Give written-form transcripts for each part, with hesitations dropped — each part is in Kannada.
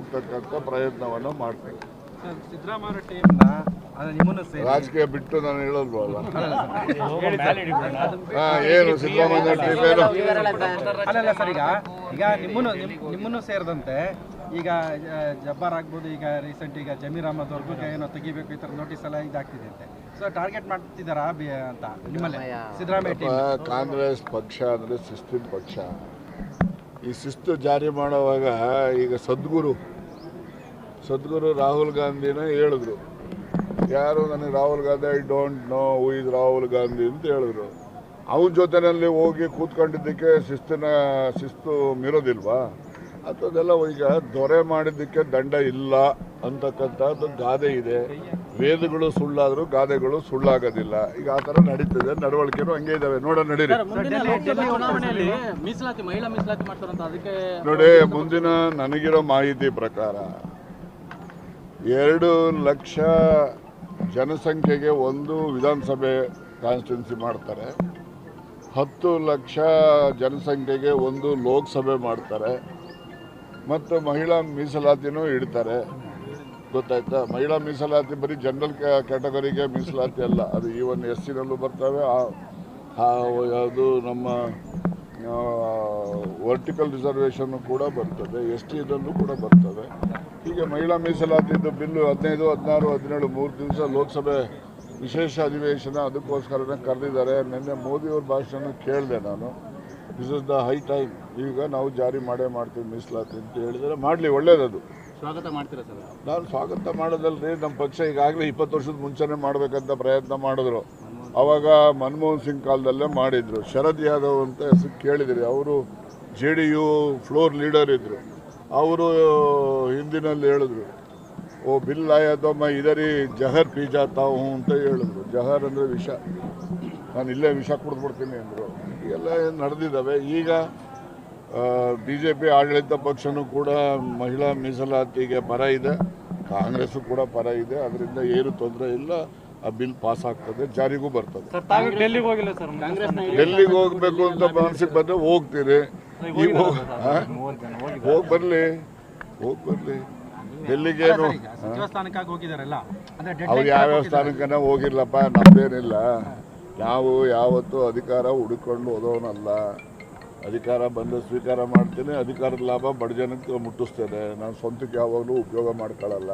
ಮಾಡ್ತಕ್ಕಂಥ ಪ್ರಯತ್ನವನ್ನು ಮಾಡ್ತೀವಿ. ಸಿದ್ದರಾಮಯ್ಯ ಟೀಮ್ನ ರಾಜಕೀಯ ಬಿಟ್ಟು ನಾನು ಹೇಳಲ್ವಲ್ಲ. ಏನು ಸಿದ್ದರಾಮಯ್ಯ ಟೀಮ್ ಏನು ಅಲ್ಲ ಸರ್, ಈಗ ನಿಮ್ಮನ್ನು ಸೇರಿದಂತೆ ಈಗ ಜಬ್ಬಾರ್ ಆಗ್ಬೋದು, ಈಗ ರೀಸೆಂಟ್ ಈಗ ಜಮೀರ್ ಅಹಮದ್ ಅವ್ರಿಗೂ ಏನೋ ತೆಗಿಬೇಕು ಈ ಥರ ನೋಟಿಸ್ ಎಲ್ಲ ಇದಾಗ್ತಿದೆ ಅಂತೆ. ಸೊ ಟಾರ್ಗೆಟ್ ಮಾಡ್ತಿದ್ದಾರಾ ಅಂತ ನಿಮ್ಮಲ್ಲಿ ಸಿದ್ದರಾಮಯ್ಯ ಟೀಮ್? ಕಾಂಗ್ರೆಸ್ ಪಕ್ಷ ಅಂದರೆ ಶಿಸ್ತಿನ ಪಕ್ಷ. ಈ ಶಿಸ್ತು ಜಾರಿ ಮಾಡುವಾಗ ಈಗ ಸದ್ಗುರು ರಾಹುಲ್ ಗಾಂಧಿನ ಹೇಳಿದ್ರು. ಯಾರು ನನಗೆ Rahul Gandhi I don't know who is Rahul Gandhi ಅಂತ ಹೇಳಿದ್ರು. ಅವನ ಜೊತೆಯಲ್ಲಿ ಹೋಗಿ ಕೂತ್ಕೊಂಡಿದ್ದಕ್ಕೆ ಶಿಸ್ತು ಮೀರೋದಿಲ್ವಾ? ಅಂಥದ್ದೆಲ್ಲ ಈಗ ದೊರೆ ಮಾಡಿದ್ದಕ್ಕೆ ದಂಡ ಇಲ್ಲ ಅಂತಕ್ಕಂಥದ್ದು ಗಾದೆ ಇದೆ. ವೇದಗಳು ಸುಳ್ಳಾದರೂ ಗಾದೆಗಳು ಸುಳ್ಳಾಗೋದಿಲ್ಲ. ಈಗ ಆ ಥರ ನಡೀತದೆ, ನಡವಳಿಕೆನೂ ಹಂಗೆ ಇದ್ದಾವೆ. ನಡೀರಿ ನೋಡಿ. ಮುಂದಿನ ನನಗಿರೋ ಮಾಹಿತಿ ಪ್ರಕಾರ 2 ಲಕ್ಷ ಜನಸಂಖ್ಯೆಗೆ ಒಂದು ವಿಧಾನಸಭೆ ಕಾನ್ಸ್ಟಿಟ್ಯೂನ್ಸಿ ಮಾಡ್ತಾರೆ, 10 ಲಕ್ಷ ಜನಸಂಖ್ಯೆಗೆ ಒಂದು ಲೋಕಸಭೆ ಮಾಡ್ತಾರೆ, ಮತ್ತು ಮಹಿಳಾ ಮೀಸಲಾತಿನೂ ಇಡ್ತಾರೆ. ಗೊತ್ತಾಯ್ತಾ? ಮಹಿಳಾ ಮೀಸಲಾತಿ ಬರೀ ಜನರಲ್ ಕ್ಯಾಟಗರಿಗೆ ಮೀಸಲಾತಿ ಅಲ್ಲ, ಅದು ಈವನ್ SC-ನಲ್ಲೂ ಬರ್ತವೆ, ಅದು ನಮ್ಮ ವರ್ಟಿಕಲ್ ರಿಸರ್ವೇಷನ್ನು ಕೂಡ ಬರ್ತದೆ, ST-ದಲ್ಲೂ ಕೂಡ ಬರ್ತವೆ. ಹೀಗೆ ಮಹಿಳಾ ಮೀಸಲಾತಿದ್ದು ಬಿಲ್ಲು 15, 16, 17 3 ದಿವಸ ಲೋಕಸಭೆ ವಿಶೇಷ ಅಧಿವೇಶನ ಅದಕ್ಕೋಸ್ಕರನೇ ಕರೆದಿದ್ದಾರೆ. ನಿನ್ನೆ ಮೋದಿಯವ್ರ ಭಾಷಣ ಕೇಳಿದೆ ನಾನು. This is the high time. ಈಗ ನಾವು ಜಾರಿ ಮಾಡ್ತೀವಿ ಮೀಸಲಾತಿ ಅಂತ ಹೇಳಿದರೆ ಮಾಡಲಿ, ಒಳ್ಳೇದದು. ಸ್ವಾಗತ ಮಾಡ್ತೀರಾ ಸರ್? ನಾನು ಸ್ವಾಗತ ಮಾಡೋದಲ್ರಿ, ನಮ್ಮ ಪಕ್ಷ ಈಗಾಗಲೇ 20 ವರ್ಷದ ಮುಂಚೆನೇ ಮಾಡಬೇಕಂತ ಪ್ರಯತ್ನ ಮಾಡಿದ್ರು. ಆವಾಗ ಮನಮೋಹನ್ ಸಿಂಗ್ ಕಾಲದಲ್ಲೇ ಮಾಡಿದರು. ಶರದ್ ಯಾದವ್ ಅಂತ ಹೆಸರು ಕೇಳಿದ್ರಿ, ಅವರು JDU ಫ್ಲೋರ್ ಲೀಡರ್ ಇದ್ದರು. ಅವರು ಹಿಂದಿನಲ್ಲಿ ಹೇಳಿದ್ರು, ಓ ಬಿಲ್ ಆಯಾ ತೋ ಮೈ ಇದರಿ ಜಹರ್ ಪೀ ಜಾತಾ ಹೂँ ಅಂತ ಹೇಳಿದ್ರು. ಜಹರ್ ಅಂದರೆ ವಿಷ, ನಾನು ಇಲ್ಲೇ ವಿಷ ಕುಡಿದ್ಬಿಡ್ತೀನಿ ಅಂದರು. ಎಲ್ಲ ನಡೆದಿದ್ದಾವೆ. ಈಗ BJP ಆಡಳಿತ ಪಕ್ಷನೂ ಕೂಡ ಮಹಿಳಾ ಮೀಸಲಾತಿಗೆ ಪರ ಇದೆ, ಕಾಂಗ್ರೆಸ್ಸು ಕೂಡ ಪರ ಇದೆ. ಅದರಿಂದ ಏನು ತೊಂದರೆ ಇಲ್ಲ. ಆ ಬಿಲ್ ಪಾಸ್ ಆಗ್ತದೆ, ಜಾರಿಗೂ ಬರ್ತದೆ. ಡೆಲ್ಲಿಗೆ ಹೋಗ್ಬೇಕು ಅಂತ ಮನಸ್ಸಿಗೆ ಬಂದರೆ ಹೋಗ್ತೀರಿ. ಈಗ ಹೋಗಿ ಬರಲಿ. ಡೆಲ್ಲಿಗೇನು ಅವ್ರು ಯಾವ್ಯಾವ ಸ್ಥಾನಕ್ಕನ ಹೋಗಿರ್ಲಪ್ಪ, ನಮ್ದೇನಿಲ್ಲ. ನಾವು ಯಾವತ್ತೂ ಅಧಿಕಾರ ಹುಡುಕೊಂಡು ಹೋದವನಲ್ಲ. ಅಧಿಕಾರ ಬಂದು ಸ್ವೀಕಾರ ಮಾಡ್ತೀನಿ, ಅಧಿಕಾರದ ಲಾಭ ಬಡ ಜನಕ್ಕೆ ಮುಟ್ಟಿಸ್ತೇನೆ. ನಾನು ಸ್ವಂತಕ್ಕೆ ಯಾವಾಗಲೂ ಉಪಯೋಗ ಮಾಡ್ಕೊಳ್ಳಲ್ಲ.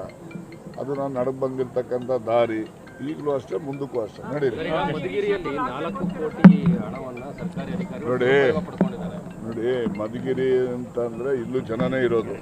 ಅದು ನಾನು ನಡಕ್ಕೆ ಬಂದಿರ್ತಕ್ಕಂಥ ದಾರಿ. ಈಗಲೂ ಅಷ್ಟೇ, ಮುಂದಕ್ಕೂ ಅಷ್ಟೇ. ನಡೀರಿ. ನೋಡಿ, ಮಧುಗಿರಿ ಅಂತಂದರೆ ಇಲ್ಲೂ ಜನನೇ ಇರೋದು.